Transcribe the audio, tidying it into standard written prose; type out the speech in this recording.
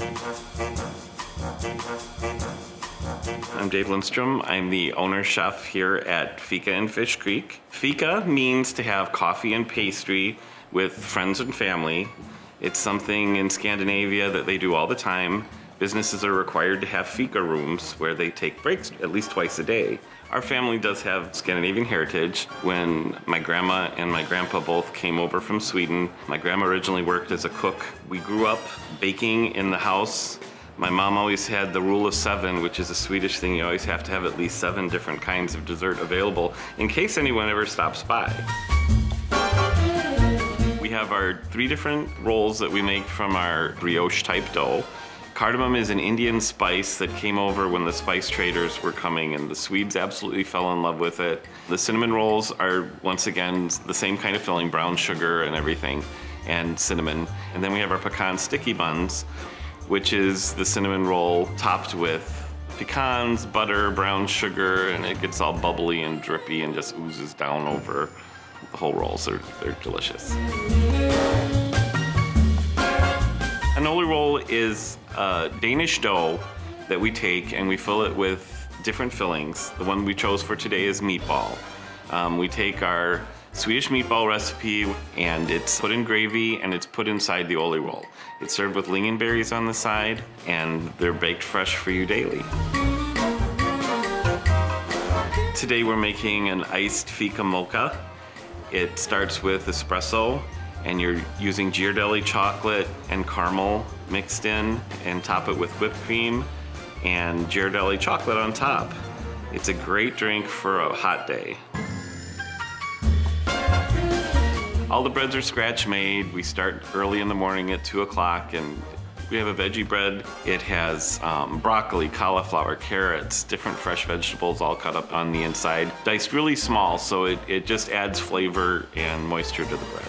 I'm Dave Linstrom. I'm the owner chef here at Fika in Fish Creek. Fika means to have coffee and pastry with friends and family. It's something in Scandinavia that they do all the time. Businesses are required to have Fika rooms where they take breaks at least twice a day. Our family does have Scandinavian heritage. When my grandma and my grandpa both came over from Sweden, my grandma originally worked as a cook. We grew up baking in the house. My mom always had the rule of 7, which is a Swedish thing. You always have to have at least 7 different kinds of dessert available in case anyone ever stops by. We have our 3 different rolls that we make from our brioche type dough. Cardamom is an Indian spice that came over when the spice traders were coming, and the Swedes absolutely fell in love with it. The cinnamon rolls are, once again, the same kind of filling, brown sugar and everything, and cinnamon. And then we have our pecan sticky buns, which is the cinnamon roll topped with pecans, butter, brown sugar, and it gets all bubbly and drippy and just oozes down over the whole rolls. They're delicious. An Olli Roll is a Danish dough that we take and we fill it with different fillings. The one we chose for today is meatball. We take our Swedish meatball recipe and it's put in gravy and it's put inside the Olli Roll. It's served with lingonberries on the side and they're baked fresh for you daily. Today we're making an iced Fika Mocha. It starts with espresso and you're using Ghirardelli chocolate and caramel mixed in, and top it with whipped cream and Ghirardelli chocolate on top. It's a great drink for a hot day. All the breads are scratch made. We start early in the morning at 2 o'clock and we have a veggie bread. It has broccoli, cauliflower, carrots, different fresh vegetables all cut up on the inside. Diced really small so it just adds flavor and moisture to the bread.